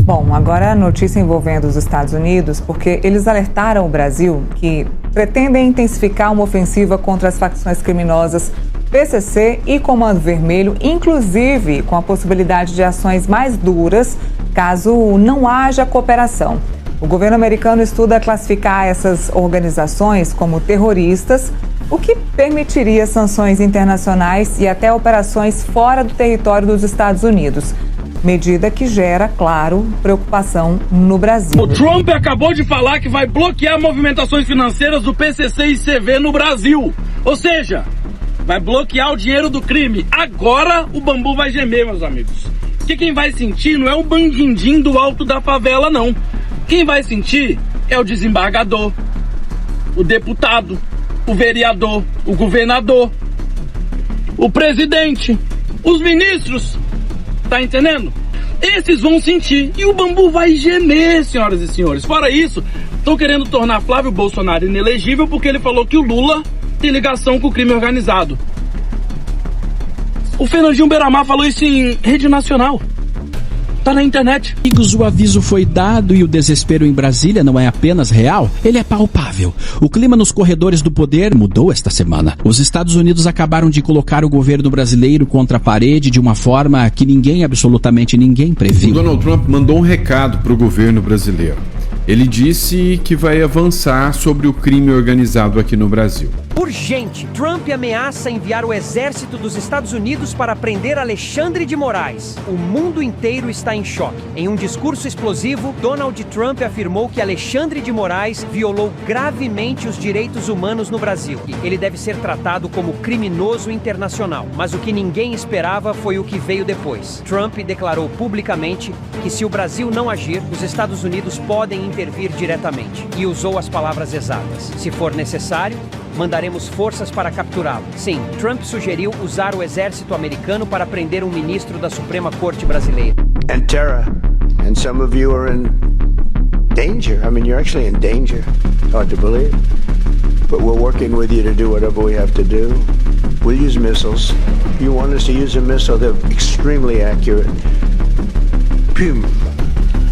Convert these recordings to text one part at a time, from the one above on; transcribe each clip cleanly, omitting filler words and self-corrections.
Bom, agora a notícia envolvendo os Estados Unidos, porque eles alertaram o Brasil que pretendem intensificar uma ofensiva contra as facções criminosas PCC e Comando Vermelho, inclusive com a possibilidade de ações mais duras caso não haja cooperação. O governo americano estuda classificar essas organizações como terroristas, o que permitiria sanções internacionais e até operações fora do território dos Estados Unidos. Medida que gera, claro, preocupação no Brasil. O Trump acabou de falar que vai bloquear movimentações financeiras do PCC e CV no Brasil. Ou seja, vai bloquear o dinheiro do crime. Agora o bambu vai gemer, meus amigos. Porque quem vai sentir não é o banguindim do alto da favela, não. Quem vai sentir é o desembargador, o deputado, o vereador, o governador, o presidente, os ministros. Tá entendendo? Esses vão sentir e o bambu vai gemer, senhoras e senhores. Fora isso, estão querendo tornar Flávio Bolsonaro inelegível porque ele falou que o Lula tem ligação com o crime organizado. O Fernandinho Beiramar falou isso em rede nacional. Tá na internet. Amigos, o aviso foi dado e o desespero em Brasília não é apenas real, ele é palpável. O clima nos corredores do poder mudou esta semana. Os Estados Unidos acabaram de colocar o governo brasileiro contra a parede de uma forma que ninguém, absolutamente ninguém, previu. O Donald Trump mandou um recado para o governo brasileiro. Ele disse que vai avançar sobre o crime organizado aqui no Brasil. Urgente! Trump ameaça enviar o exército dos Estados Unidos para prender Alexandre de Moraes. O mundo inteiro está em choque. Em um discurso explosivo, Donald Trump afirmou que Alexandre de Moraes violou gravemente os direitos humanos no Brasil. Ele deve ser tratado como criminoso internacional. Mas o que ninguém esperava foi o que veio depois. Trump declarou publicamente que se o Brasil não agir, os Estados Unidos podem intervir diretamente. E usou as palavras exatas. Se for necessário, mandaremos forças para capturá-lo. Sim, Trump sugeriu usar o exército americano para prender um ministro da Suprema Corte brasileira. And terror, and some of you are in danger. I mean, you're actually in danger. Hard to believe. But we're working with you to do whatever we have to do. We'll use missiles. If you want us to use a missile, they're extremely accurate. Pum!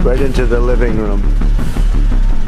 Right into the living room.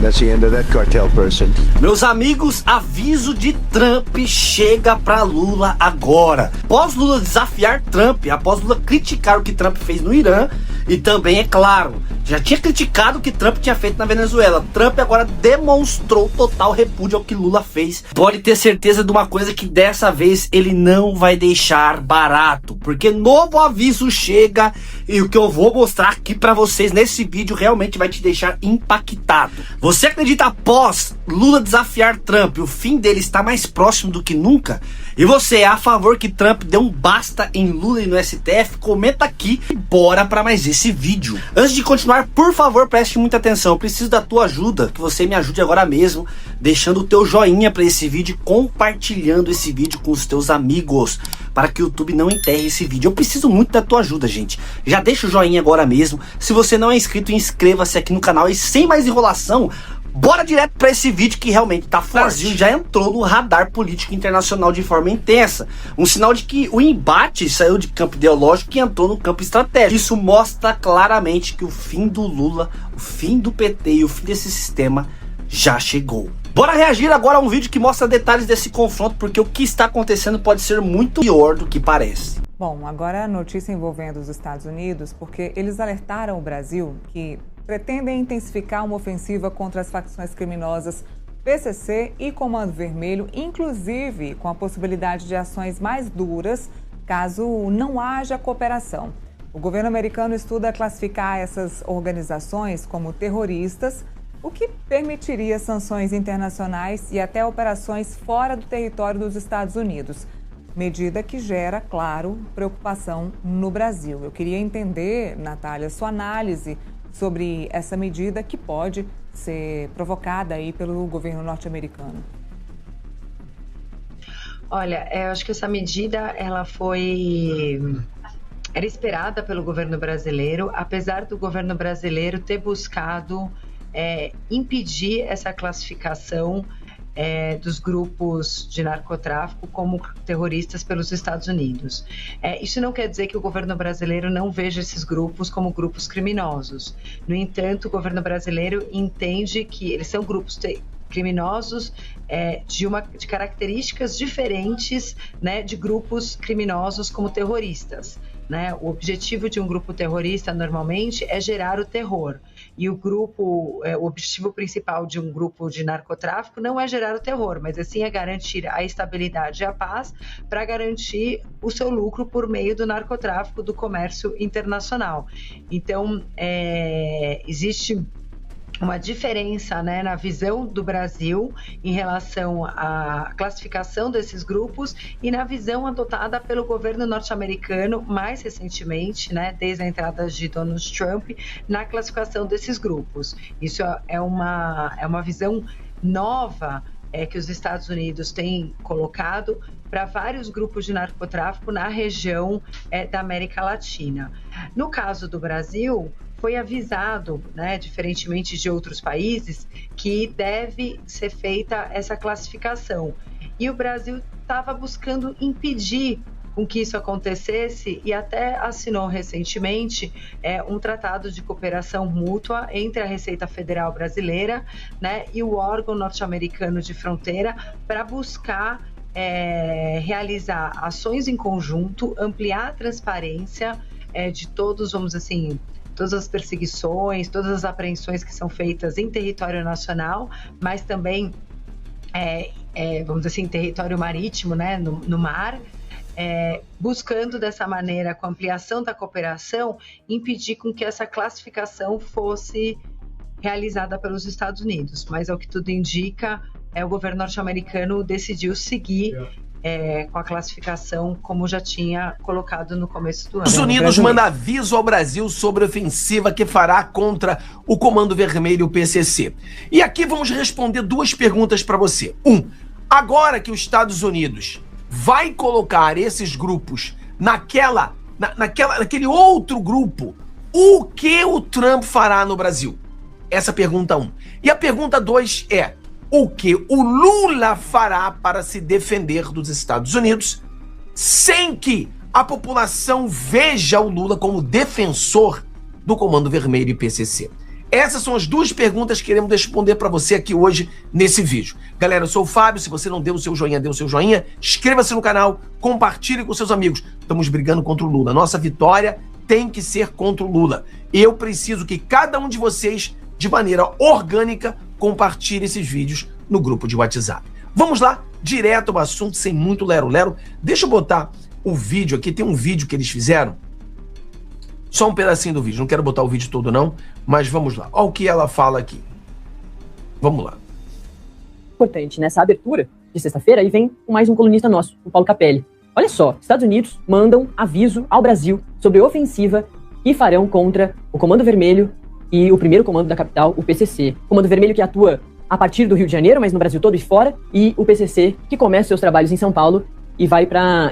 That's the end of that cartel person. Meus amigos, aviso de Trump chega pra Lula agora. Após Lula desafiar Trump, após Lula criticar o que Trump fez no Irã, e também, é claro, já tinha criticado o que Trump tinha feito na Venezuela. Trump agora demonstrou total repúdio ao que Lula fez. Pode ter certeza de uma coisa, que dessa vez ele não vai deixar barato, porque novo aviso chega, e o que eu vou mostrar aqui pra vocês nesse vídeo realmente vai te deixar impactado. Você acredita, após Lula desafiar Trump, o fim dele está mais próximo do que nunca? E você é a favor que Trump dê um basta em Lula e no STF? Comenta aqui e bora para mais esse vídeo. Antes de continuar, por favor, preste muita atenção. Eu preciso da tua ajuda, que você me ajude agora mesmo, deixando o teu joinha para esse vídeo, compartilhando esse vídeo com os teus amigos, para que o YouTube não enterre esse vídeo. Eu preciso muito da tua ajuda, gente. Já deixa o joinha agora mesmo. Se você não é inscrito, inscreva-se aqui no canal. E sem mais enrolação, bora direto para esse vídeo que realmente tá forte. O Brasil já entrou no radar político internacional de forma intensa. Um sinal de que o embate saiu de campo ideológico e entrou no campo estratégico. Isso mostra claramente que o fim do Lula, o fim do PT e o fim desse sistema já chegou. Bora reagir agora a um vídeo que mostra detalhes desse confronto, porque o que está acontecendo pode ser muito pior do que parece. Bom, agora a notícia envolvendo os Estados Unidos, porque eles alertaram o Brasil que pretendem intensificar uma ofensiva contra as facções criminosas PCC e Comando Vermelho, inclusive com a possibilidade de ações mais duras caso não haja cooperação. O governo americano estuda classificar essas organizações como terroristas, o que permitiria sanções internacionais e até operações fora do território dos Estados Unidos. Medida que gera, claro, preocupação no Brasil. Eu queria entender, Natália, sua análise sobre essa medida que pode ser provocada aí pelo governo norte-americano. Olha, eu acho que essa medida era esperada pelo governo brasileiro, apesar do governo brasileiro ter buscado impedir essa classificação dos grupos de narcotráfico como terroristas pelos Estados Unidos. Isso não quer dizer que o governo brasileiro não veja esses grupos como grupos criminosos. No entanto, o governo brasileiro entende que eles são grupos criminosos de características diferentes, né, de grupos criminosos como terroristas. Né? O objetivo de um grupo terrorista normalmente é gerar o terror. E o objetivo principal de um grupo de narcotráfico não é gerar o terror, mas assim é garantir a estabilidade e a paz para garantir o seu lucro por meio do narcotráfico, do comércio internacional. Então, existe uma diferença, né, na visão do Brasil em relação à classificação desses grupos e na visão adotada pelo governo norte-americano mais recentemente, né, desde a entrada de Donald Trump, na classificação desses grupos. Isso é uma visão nova que os Estados Unidos têm colocado para vários grupos de narcotráfico na região da América Latina. No caso do Brasil, foi avisado, né, diferentemente de outros países, que deve ser feita essa classificação. E o Brasil estava buscando impedir com que isso acontecesse e até assinou recentemente um tratado de cooperação mútua entre a Receita Federal Brasileira, né, e o órgão norte-americano de fronteira para buscar realizar ações em conjunto, ampliar a transparência de todos, vamos dizer assim, todas as perseguições, todas as apreensões que são feitas em território nacional, mas também, vamos dizer assim, em território marítimo, né, no mar, buscando dessa maneira, com a ampliação da cooperação, impedir com que essa classificação fosse realizada pelos Estados Unidos. Mas, ao que tudo indica, o governo norte-americano decidiu seguir com a classificação como já tinha colocado no começo do ano. Os Estados Unidos manda aviso ao Brasil sobre a ofensiva que fará contra o Comando Vermelho e o PCC. E aqui vamos responder duas perguntas para você. Agora que os Estados Unidos vai colocar esses grupos naquele outro grupo, o que o Trump fará no Brasil? Essa pergunta 1. E a pergunta 2 é: o que o Lula fará para se defender dos Estados Unidos sem que a população veja o Lula como defensor do Comando Vermelho e PCC? Essas são as duas perguntas que queremos responder para você aqui hoje nesse vídeo. Galera, eu sou o Fábio. Se você não deu o seu joinha, dê o seu joinha. Inscreva-se no canal, compartilhe com seus amigos. Estamos brigando contra o Lula. Nossa vitória tem que ser contra o Lula. Eu preciso que cada um de vocês, de maneira orgânica, compartilhe esses vídeos no grupo de WhatsApp. Vamos lá, direto ao assunto, sem muito lero-lero. Deixa eu botar o vídeo aqui. Tem um vídeo que eles fizeram. Só um pedacinho do vídeo. Não quero botar o vídeo todo não, mas vamos lá. Olha o que ela fala aqui. Vamos lá. Importante, nessa abertura de sexta-feira, aí vem mais um colunista nosso, o Paulo Capelli. Olha só, Estados Unidos mandam aviso ao Brasil sobre ofensiva que farão contra o Comando Vermelho e o primeiro comando da capital, o PCC. O Comando Vermelho que atua a partir do Rio de Janeiro, mas no Brasil todo e fora, e o PCC que começa seus trabalhos em São Paulo e vai para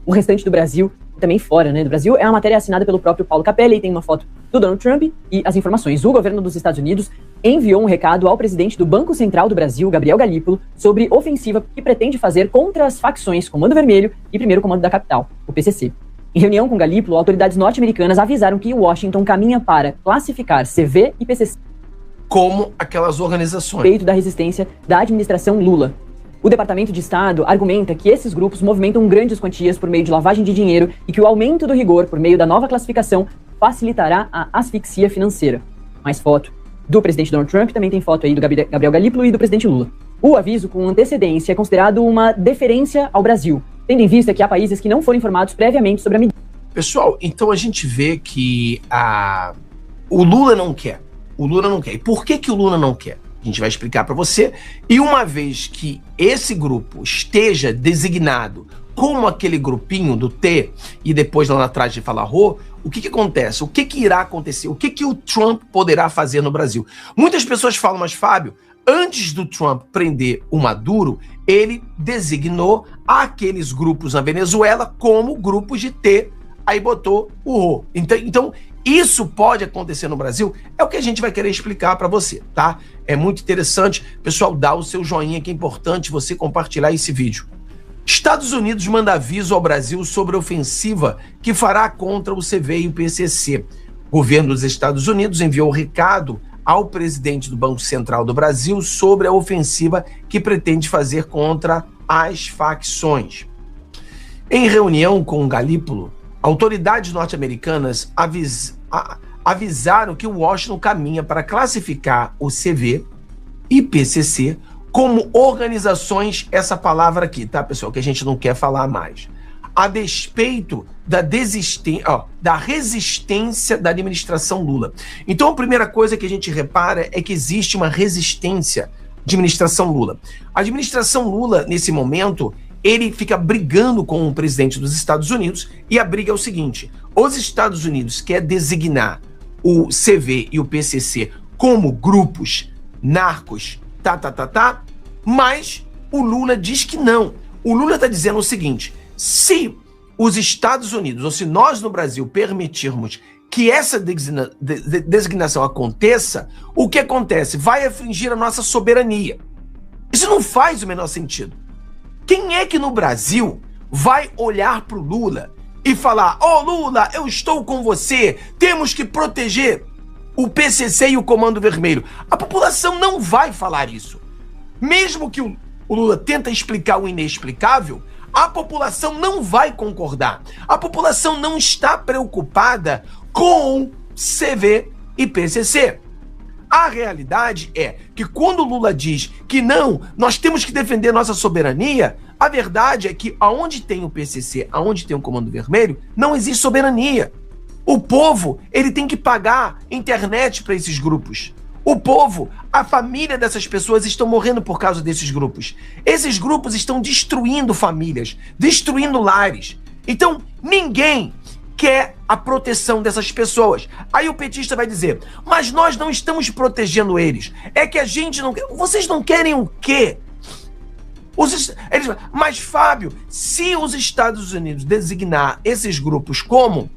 o restante do Brasil, também fora, né, do Brasil. É uma matéria assinada pelo próprio Paulo Capelli, e tem uma foto do Donald Trump e as informações. O governo dos Estados Unidos enviou um recado ao presidente do Banco Central do Brasil, Gabriel Galípolo, sobre ofensiva que pretende fazer contra as facções Comando Vermelho e Primeiro Comando da Capital, o PCC. Em reunião com Galípolo, autoridades norte-americanas avisaram que Washington caminha para classificar CV e PCC como aquelas organizações respeito da resistência da administração Lula. O Departamento de Estado argumenta que esses grupos movimentam grandes quantias por meio de lavagem de dinheiro e que o aumento do rigor por meio da nova classificação facilitará a asfixia financeira. Mais foto do presidente Donald Trump, também tem foto aí do Gabriel Galípolo e do presidente Lula. O aviso com antecedência é considerado uma deferência ao Brasil, tendo em vista que há países que não foram informados previamente sobre a medida. Pessoal, então a gente vê que o Lula não quer. O Lula não quer. E por que o Lula não quer? A gente vai explicar para você. E uma vez que esse grupo esteja designado como aquele grupinho do T, e depois lá atrás de falar Rô, o que acontece? O que irá acontecer? O que o Trump poderá fazer no Brasil? Muitas pessoas falam, mas Fábio, antes do Trump prender o Maduro, ele designou aqueles grupos na Venezuela como grupos de T, aí botou o Rô. Então isso pode acontecer no Brasil? É o que a gente vai querer explicar para você, tá? É muito interessante. Pessoal, dá o seu joinha, que é importante você compartilhar esse vídeo. Estados Unidos manda aviso ao Brasil sobre a ofensiva que fará contra o CV e o PCC. O governo dos Estados Unidos enviou recado ao presidente do Banco Central do Brasil sobre a ofensiva que pretende fazer contra as facções. Em reunião com Galípolo, autoridades norte-americanas avisaram que Washington caminha para classificar o CV e PCC como organizações, essa palavra aqui, tá, pessoal, que a gente não quer falar mais, a despeito da resistência da administração Lula. Então, a primeira coisa que a gente repara é que existe uma resistência à administração Lula. A administração Lula, nesse momento, ele fica brigando com o presidente dos Estados Unidos, e a briga é o seguinte: os Estados Unidos quer designar o CV e o PCC como grupos narcos, mas o Lula diz que não. O Lula está dizendo o seguinte: se os Estados Unidos, ou se nós no Brasil permitirmos que essa designação aconteça, o que acontece? Vai afligir a nossa soberania. Isso não faz o menor sentido. Quem é que no Brasil vai olhar para o Lula e falar: "Ô Lula, eu estou com você, temos que proteger o PCC e o Comando Vermelho"? A população não vai falar isso. Mesmo que o Lula tenta explicar o inexplicável, a população não vai concordar. A população não está preocupada com CV e PCC. A realidade é que quando o Lula diz que não, nós temos que defender nossa soberania, a verdade é que aonde tem o PCC, aonde tem o Comando Vermelho, não existe soberania. O povo, ele tem que pagar internet para esses grupos. O povo, a família dessas pessoas estão morrendo por causa desses grupos. Esses grupos estão destruindo famílias, destruindo lares. Então, ninguém quer a proteção dessas pessoas. Aí o petista vai dizer: mas nós não estamos protegendo eles. É que a gente não quer. Vocês não querem o quê? Mas, Fábio, se os Estados Unidos designar esses grupos como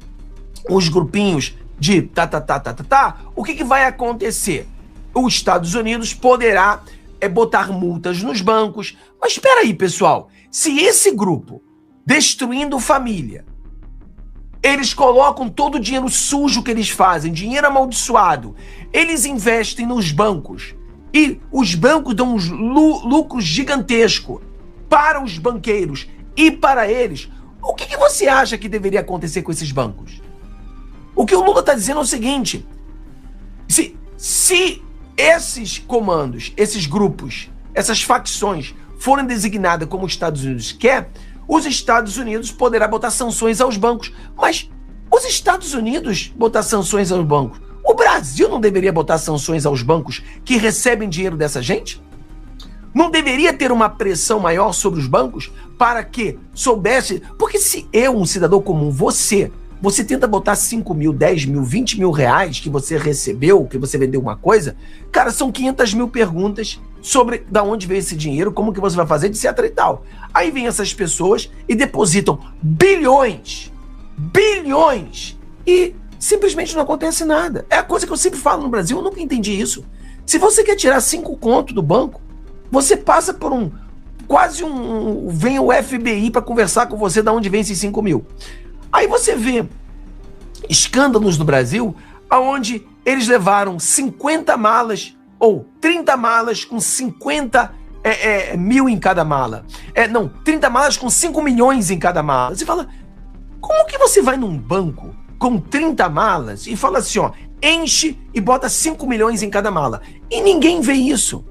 os grupinhos de o que vai acontecer? Os Estados Unidos poderá botar multas nos bancos. Mas espera aí, pessoal. Se esse grupo, destruindo família, eles colocam todo o dinheiro sujo que eles fazem, dinheiro amaldiçoado, eles investem nos bancos, e os bancos dão um lucro gigantesco para os banqueiros e para eles, o que você acha que deveria acontecer com esses bancos? O que o Lula está dizendo é o seguinte: se esses comandos, esses grupos, essas facções forem designadas como os Estados Unidos quer, os Estados Unidos poderá botar sanções aos bancos. Mas os Estados Unidos botar sanções aos bancos, o Brasil não deveria botar sanções aos bancos que recebem dinheiro dessa gente? Não deveria ter uma pressão maior sobre os bancos para que soubesse? Porque se eu, um cidadão comum, você tenta botar 5 mil, 10 mil, 20 mil reais que você recebeu, que você vendeu uma coisa, cara, são 500 mil perguntas sobre da onde veio esse dinheiro, como que você vai fazer, etc e tal. Aí vem essas pessoas e depositam bilhões, e simplesmente não acontece nada. É a coisa que eu sempre falo no Brasil, eu nunca entendi isso. Se você quer tirar 5 conto do banco, você passa por vem o FBI para conversar com você da onde vem esses 5 mil. Aí você vê escândalos no Brasil, onde eles levaram 50 malas ou 30 malas com 50 mil em cada mala. 30 malas com 5 milhões em cada mala. Você fala, como que você vai num banco com 30 malas e fala assim, ó, enche e bota 5 milhões em cada mala? E ninguém vê isso.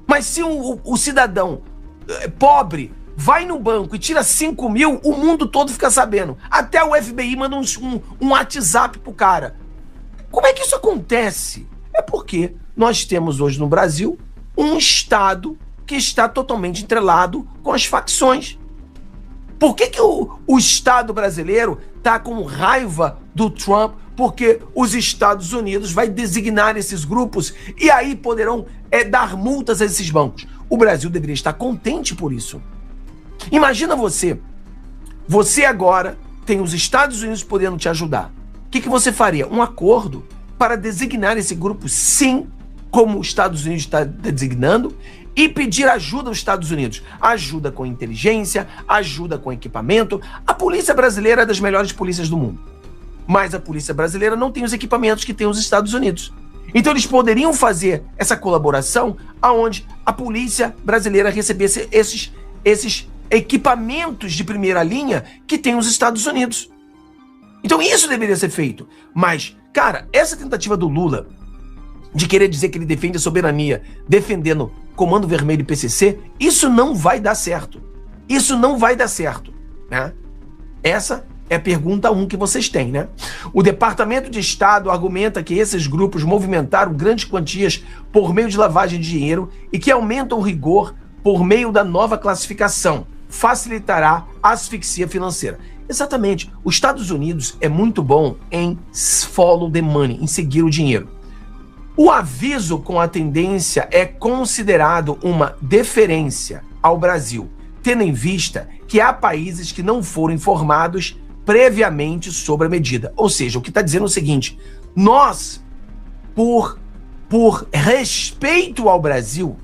Mas se o cidadão pobre vai no banco e tira 5 mil, o mundo todo fica sabendo. Até o FBI manda um WhatsApp pro cara. Como é que isso acontece? É porque nós temos hoje no Brasil um Estado que está totalmente entrelado com as facções. Por que o Estado brasileiro está com raiva do Trump? Porque os Estados Unidos vai designar esses grupos e aí poderão dar multas a esses bancos. O Brasil deveria estar contente por isso. Imagina você agora tem os Estados Unidos podendo te ajudar. o que você faria? Um acordo para designar esse grupo, sim, como os Estados Unidos está designando, e pedir ajuda aos Estados Unidos. Ajuda com inteligência, ajuda com equipamento. A polícia brasileira é das melhores polícias do mundo. Mas a polícia brasileira não tem os equipamentos que tem os Estados Unidos. Então eles poderiam fazer essa colaboração aonde a polícia brasileira recebesse esses equipamentos de primeira linha que tem os Estados Unidos. Então isso deveria ser feito. Mas, cara, essa tentativa do Lula de querer dizer que ele defende a soberania, defendendo Comando Vermelho e PCC, isso não vai dar certo. Isso não vai dar certo, né? Essa é a pergunta 1 que vocês têm, né? O Departamento de Estado argumenta que esses grupos movimentaram grandes quantias por meio de lavagem de dinheiro e que aumentam o rigor por meio da nova classificação. Facilitará a asfixia financeira. Exatamente. Os Estados Unidos é muito bom em follow the money, em seguir o dinheiro. O aviso com a tendência é considerado uma deferência ao Brasil, tendo em vista que há países que não foram informados previamente sobre a medida. Ou seja, o que está dizendo é o seguinte: nós, por respeito ao Brasil,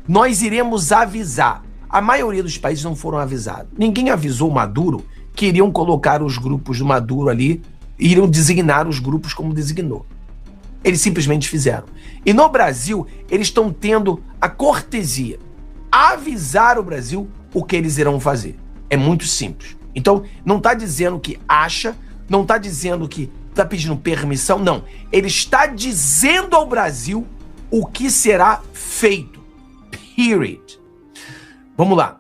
nós iremos avisar. A maioria dos países não foram avisados. Ninguém avisou o Maduro que iriam colocar os grupos do Maduro ali, iriam designar os grupos como designou. Eles simplesmente fizeram. E no Brasil, eles estão tendo a cortesia, avisar o Brasil o que eles irão fazer. É muito simples. Então, não está dizendo que acha, não está dizendo que está pedindo permissão, não. Ele está dizendo ao Brasil o que será feito. Period. Vamos lá.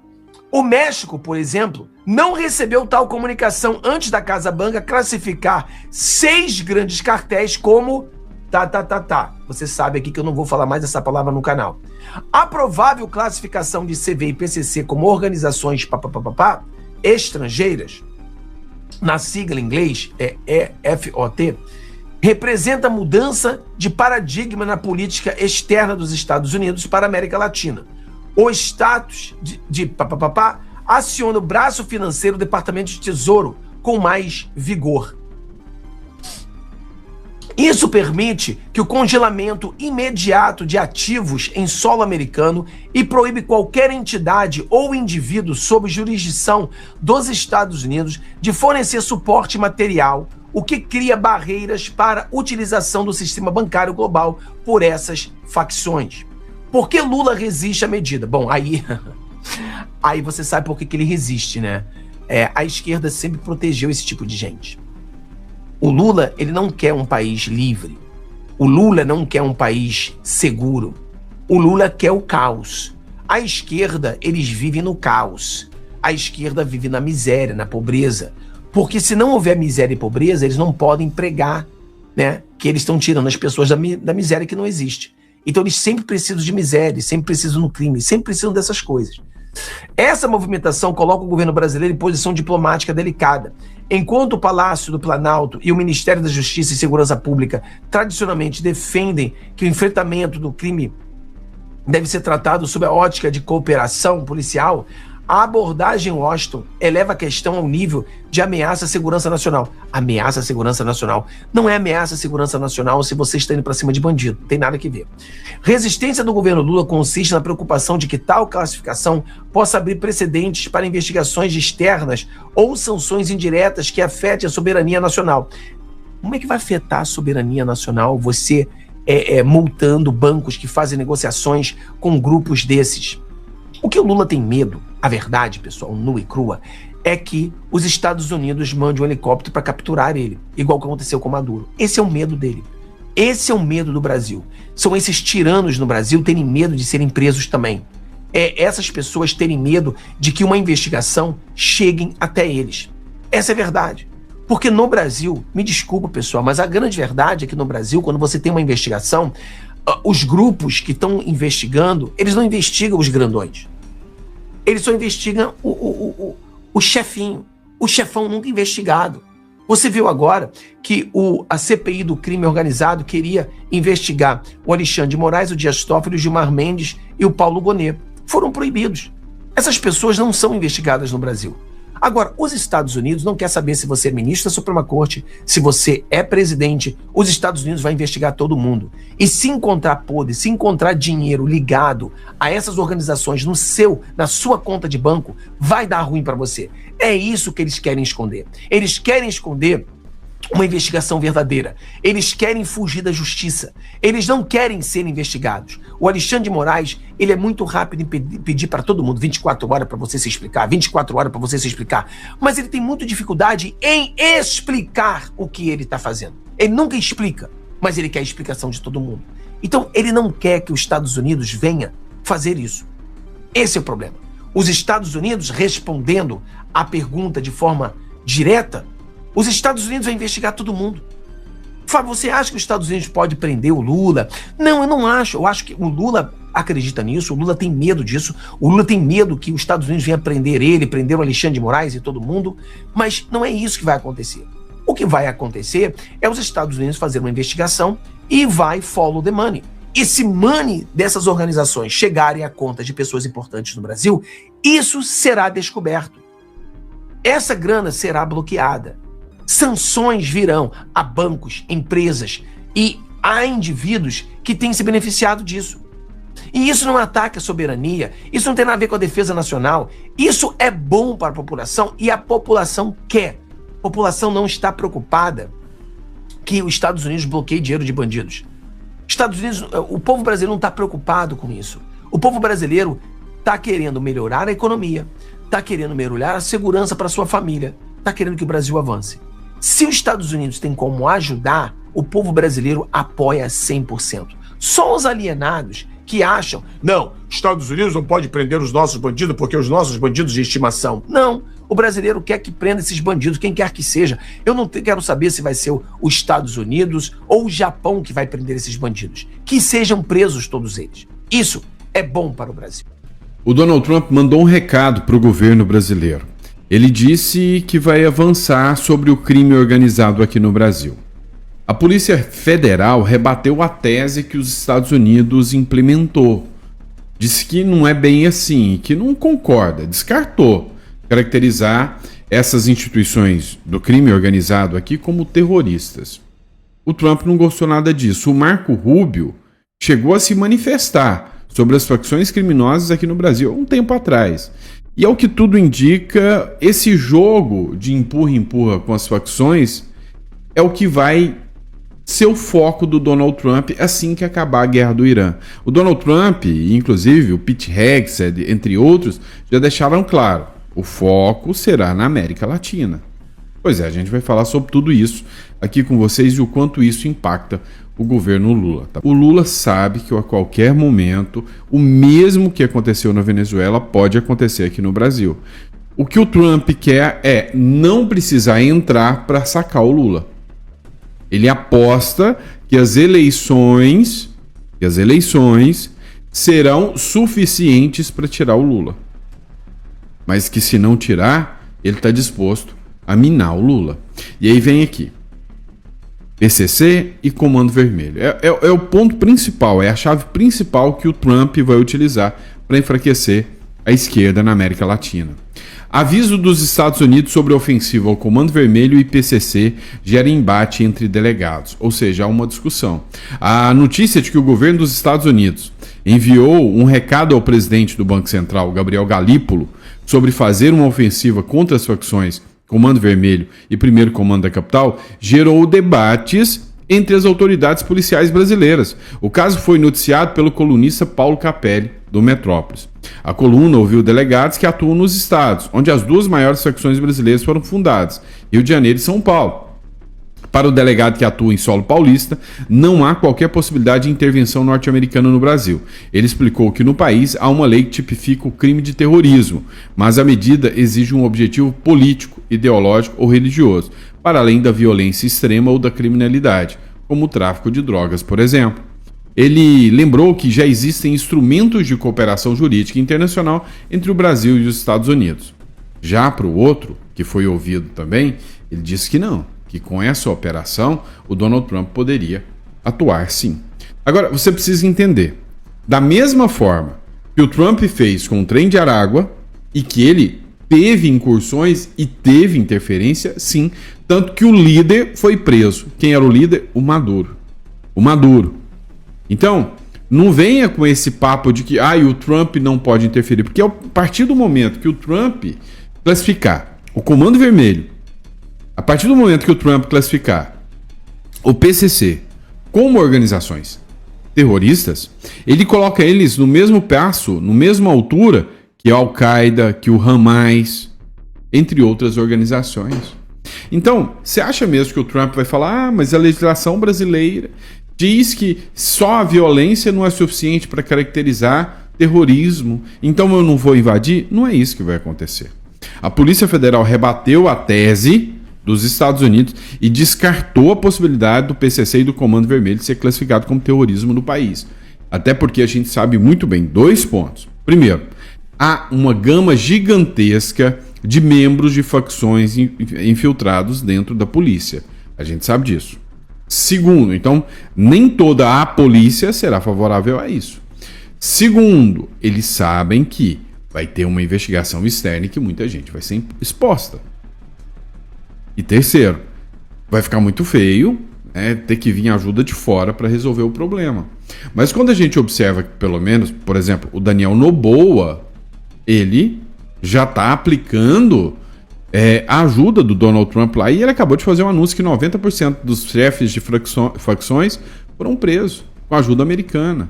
O México, por exemplo, não recebeu tal comunicação antes da Casa Branca classificar 6 grandes cartéis como Você sabe aqui que eu não vou falar mais essa palavra no canal. A provável classificação de CV e PCC como organizações estrangeiras, na sigla em inglês é EFOT, representa mudança de paradigma na política externa dos Estados Unidos para a América Latina. O status aciona o braço financeiro do Departamento de Tesouro com mais vigor. Isso permite que o congelamento imediato de ativos em solo americano e proíbe qualquer entidade ou indivíduo sob jurisdição dos Estados Unidos de fornecer suporte material, o que cria barreiras para a utilização do sistema bancário global por essas facções. Por que Lula resiste à medida? Bom, aí você sabe por que ele resiste, né? A esquerda sempre protegeu esse tipo de gente. O Lula, ele não quer um país livre. O Lula não quer um país seguro. O Lula quer o caos. A esquerda, eles vivem no caos. A esquerda vive na miséria, na pobreza. Porque se não houver miséria e pobreza, eles não podem pregar, né, que eles estão tirando as pessoas da miséria que não existe. Então eles sempre precisam de miséria, sempre precisam no crime, sempre precisam dessas coisas. Essa movimentação coloca o governo brasileiro em posição diplomática delicada. Enquanto o Palácio do Planalto e o Ministério da Justiça e Segurança Pública tradicionalmente defendem que o enfrentamento do crime deve ser tratado sob a ótica de cooperação policial, a abordagem em Washington eleva a questão ao nível de ameaça à segurança nacional. Ameaça à segurança nacional. Não é ameaça à segurança nacional se você está indo para cima de bandido. Não tem nada que ver. Resistência do governo Lula consiste na preocupação de que tal classificação possa abrir precedentes para investigações externas ou sanções indiretas que afetem a soberania nacional. Como é que vai afetar a soberania nacional você multando bancos que fazem negociações com grupos desses? O que o Lula tem medo, a verdade, pessoal, nua e crua, é que os Estados Unidos mandem um helicóptero para capturar ele, igual que aconteceu com Maduro. Esse é o medo dele. Esse é o medo do Brasil. São esses tiranos no Brasil terem medo de serem presos também. Essas pessoas terem medo de que uma investigação chegue até eles. Essa é a verdade. Porque no Brasil, me desculpa, pessoal, mas a grande verdade é que no Brasil, quando você tem uma investigação, os grupos que estão investigando, eles não investigam os grandões. Eles só investigam o chefinho. O chefão nunca investigado. Você viu agora que a CPI do crime organizado queria investigar o Alexandre de Moraes, o Dias Toffoli, o Gilmar Mendes e o Paulo Gonet. Foram proibidos. Essas pessoas não são investigadas no Brasil. Agora, os Estados Unidos não quer saber se você é ministro da Suprema Corte, se você é presidente. Os Estados Unidos vai investigar todo mundo. E se encontrar podre, se encontrar dinheiro ligado a essas organizações na sua conta de banco, vai dar ruim para você. É isso que eles querem esconder. Eles querem esconder uma investigação verdadeira. Eles querem fugir da justiça. Eles não querem ser investigados. O Alexandre de Moraes, ele é muito rápido em pedir para todo mundo 24 horas para você se explicar, 24 horas para você se explicar. Mas ele tem muita dificuldade em explicar o que ele está fazendo. Ele nunca explica, mas ele quer a explicação de todo mundo. Então, ele não quer que os Estados Unidos venha fazer isso. Esse é o problema. Os Estados Unidos respondendo à pergunta de forma direta, os Estados Unidos vão investigar todo mundo. Fábio, você acha que os Estados Unidos pode prender o Lula? Não, eu não acho. Eu acho que o Lula acredita nisso, o Lula tem medo disso, o Lula tem medo que os Estados Unidos venham prender ele, prender o Alexandre de Moraes e todo mundo, mas não é isso que vai acontecer. O que vai acontecer é os Estados Unidos fazer uma investigação e vai follow the money. E se money dessas organizações chegarem à conta de pessoas importantes no Brasil, isso será descoberto. Essa grana será bloqueada. Sanções virão a bancos, empresas e a indivíduos que têm se beneficiado disso. E isso não ataca a soberania, isso não tem nada a ver com a defesa nacional, isso é bom para a população e a população quer. A população não está preocupada que os Estados Unidos bloqueiem dinheiro de bandidos. Estados Unidos, o povo brasileiro não está preocupado com isso. O povo brasileiro está querendo melhorar a economia, está querendo melhorar a segurança para sua família, está querendo que o Brasil avance. Se os Estados Unidos têm como ajudar, o povo brasileiro apoia 100%. Só os alienados que acham, não, Estados Unidos não pode prender os nossos bandidos porque os nossos bandidos de estimação. Não, o brasileiro quer que prenda esses bandidos, quem quer que seja. Eu não quero saber se vai ser os Estados Unidos ou o Japão que vai prender esses bandidos. Que sejam presos todos eles. Isso é bom para o Brasil. O Donald Trump mandou um recado para o governo brasileiro. Ele disse que vai avançar sobre o crime organizado aqui no Brasil. A Polícia Federal rebateu a tese que os Estados Unidos implementou. Disse que não é bem assim, que não concorda, descartou caracterizar essas instituições do crime organizado aqui como terroristas. O Trump não gostou nada disso. O Marco Rubio chegou a se manifestar sobre as facções criminosas aqui no Brasil há um tempo atrás. E ao que tudo indica, esse jogo de empurra-empurra com as facções é o que vai ser o foco do Donald Trump assim que acabar a guerra do Irã. O Donald Trump, inclusive o Pete Hegseth, entre outros, já deixaram claro, o foco será na América Latina. Pois é, a gente vai falar sobre tudo isso aqui com vocês e o quanto isso impacta o governo Lula. Tá? O Lula sabe que a qualquer momento o mesmo que aconteceu na Venezuela pode acontecer aqui no Brasil. O que o Trump quer é não precisar entrar para sacar o Lula. Ele aposta que as eleições serão suficientes para tirar o Lula. Mas que se não tirar, ele está disposto a minar o Lula. E aí vem aqui. PCC e Comando Vermelho. É o ponto principal, é a chave principal que o Trump vai utilizar para enfraquecer a esquerda na América Latina. Aviso dos Estados Unidos sobre a ofensiva ao Comando Vermelho e PCC gera embate entre delegados, ou seja, há uma discussão. A notícia de que o governo dos Estados Unidos enviou um recado ao presidente do Banco Central, Gabriel Galípolo, sobre fazer uma ofensiva contra as facções Comando Vermelho e Primeiro Comando da Capital, gerou debates entre as autoridades policiais brasileiras. O caso foi noticiado pelo colunista Paulo Capelli, do Metrópolis. A coluna ouviu delegados que atuam nos estados, onde as duas maiores facções brasileiras foram fundadas, Rio de Janeiro e São Paulo. Para o delegado que atua em solo paulista, não há qualquer possibilidade de intervenção norte-americana no Brasil. Ele explicou que no país há uma lei que tipifica o crime de terrorismo, mas a medida exige um objetivo político, ideológico ou religioso, para além da violência extrema ou da criminalidade, como o tráfico de drogas, por exemplo. Ele lembrou que já existem instrumentos de cooperação jurídica internacional entre o Brasil e os Estados Unidos. Já para o outro, que foi ouvido também, ele disse que não, que com essa operação o Donald Trump poderia atuar sim. Agora, você precisa entender, da mesma forma que o Trump fez com o trem de Aragua e que ele teve incursões e teve interferência, sim. Tanto que o líder foi preso. Quem era o líder? O Maduro. O Maduro. Então, não venha com esse papo de que o Trump não pode interferir. Porque a partir do momento que o Trump classificar o Comando Vermelho, a partir do momento que o Trump classificar o PCC como organizações terroristas, ele coloca eles no mesmo passo, na mesma altura que a Al-Qaeda, que o Hamas, entre outras organizações. Então, você acha mesmo que o Trump vai falar, mas a legislação brasileira diz que só a violência não é suficiente para caracterizar terrorismo, então eu não vou invadir? Não é isso que vai acontecer. A Polícia Federal rebateu a tese dos Estados Unidos e descartou a possibilidade do PCC e do Comando Vermelho ser classificado como terrorismo no país. Até porque a gente sabe muito bem 2 pontos. Primeiro, há uma gama gigantesca de membros de facções infiltrados dentro da polícia. A gente sabe disso. Segundo, então, nem toda a polícia será favorável a isso. Segundo, eles sabem que vai ter uma investigação externa e que muita gente vai ser exposta. E terceiro, vai ficar muito feio ter que vir ajuda de fora para resolver o problema. Mas quando a gente observa que, pelo menos, por exemplo, o Daniel Noboa, ele já está aplicando a ajuda do Donald Trump lá, e ele acabou de fazer um anúncio que 90% dos chefes de facções foram presos com a ajuda americana.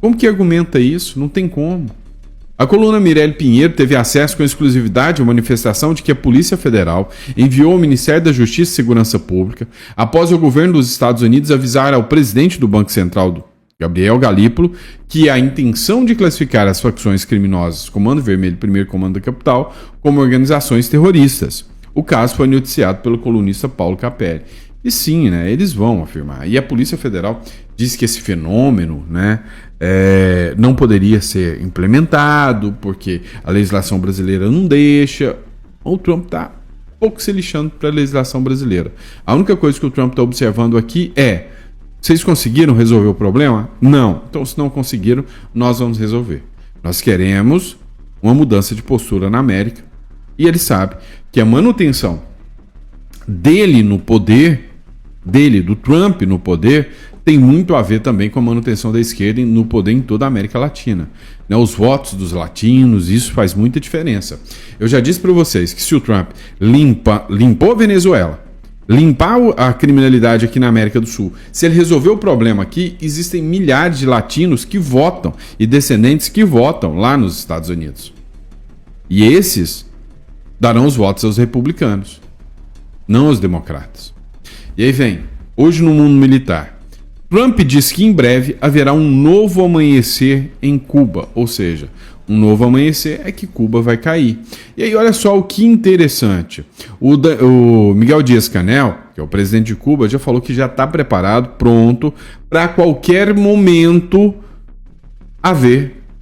Como que argumenta isso? Não tem como. A coluna Mirelle Pinheiro teve acesso com exclusividade à manifestação de que a Polícia Federal enviou ao Ministério da Justiça e Segurança Pública após o governo dos Estados Unidos avisar ao presidente do Banco Central, Gabriel Galípolo, que a intenção de classificar as facções criminosas Comando Vermelho e Primeiro Comando da Capital como organizações terroristas. O caso foi noticiado pelo colunista Paulo Capelli. E sim, eles vão afirmar. E a Polícia Federal diz que esse fenômeno não poderia ser implementado porque a legislação brasileira não deixa. O Trump está pouco se lixando para a legislação brasileira. A única coisa que o Trump está observando aqui é: vocês conseguiram resolver o problema? Não. Então, se não conseguiram, nós vamos resolver. Nós queremos uma mudança de postura na América. E ele sabe que a manutenção dele no poder, do Trump no poder, tem muito a ver também com a manutenção da esquerda no poder em toda a América Latina. Os votos dos latinos, isso faz muita diferença. Eu já disse para vocês que se o Trump limpou a Venezuela, limpar a criminalidade aqui na América do Sul, se ele resolver o problema aqui, existem milhares de latinos que votam e descendentes que votam lá nos Estados Unidos. E esses darão os votos aos republicanos, não aos democratas. E aí vem, hoje no mundo militar, Trump diz que em breve haverá um novo amanhecer em Cuba, ou seja, um novo amanhecer é que Cuba vai cair. E aí olha só o que interessante, o Miguel Díaz-Canel, que é o presidente de Cuba, já falou que já está preparado, pronto, para qualquer momento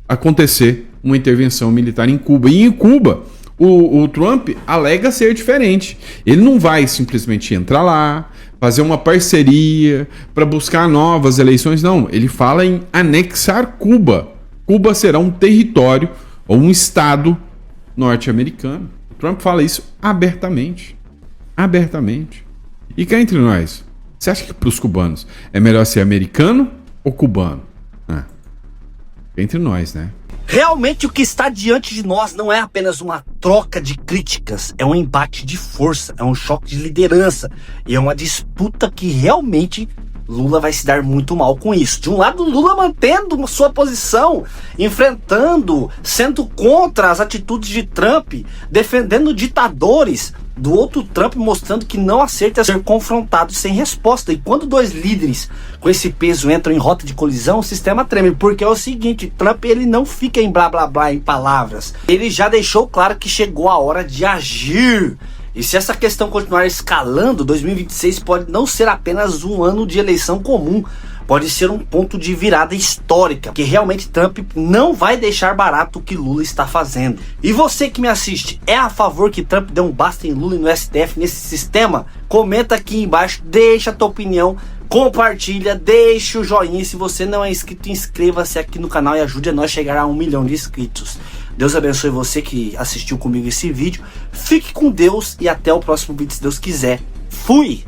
acontecer uma intervenção militar em Cuba. E em Cuba, o Trump alega ser diferente. Ele não vai simplesmente entrar lá, fazer uma parceria para buscar novas eleições, não. Ele fala em anexar Cuba. Cuba será um território ou um estado norte-americano. O Trump fala isso abertamente. Abertamente. E cá entre nós, você acha que para os cubanos é melhor ser americano ou cubano? Entre nós, né? Realmente o que está diante de nós não é apenas uma troca de críticas, é um embate de força, é um choque de liderança e é uma disputa que realmente Lula vai se dar muito mal com isso. De um lado, Lula mantendo sua posição, enfrentando, sendo contra as atitudes de Trump, defendendo ditadores. Do outro, Trump mostrando que não aceita ser confrontado sem resposta. E quando dois líderes com esse peso entram em rota de colisão, o sistema treme. Porque é o seguinte, Trump ele não fica em blá blá blá, em palavras. Ele já deixou claro que chegou a hora de agir. E se essa questão continuar escalando, 2026 pode não ser apenas um ano de eleição comum. Pode ser um ponto de virada histórica, que realmente Trump não vai deixar barato o que Lula está fazendo. E você que me assiste, é a favor que Trump dê um basta em Lula e no STF nesse sistema? Comenta aqui embaixo, deixa a tua opinião, compartilha, deixa o joinha. Se você não é inscrito, inscreva-se aqui no canal e ajude a nós chegar a 1 milhão de inscritos. Deus abençoe você que assistiu comigo esse vídeo. Fique com Deus e até o próximo vídeo, se Deus quiser. Fui!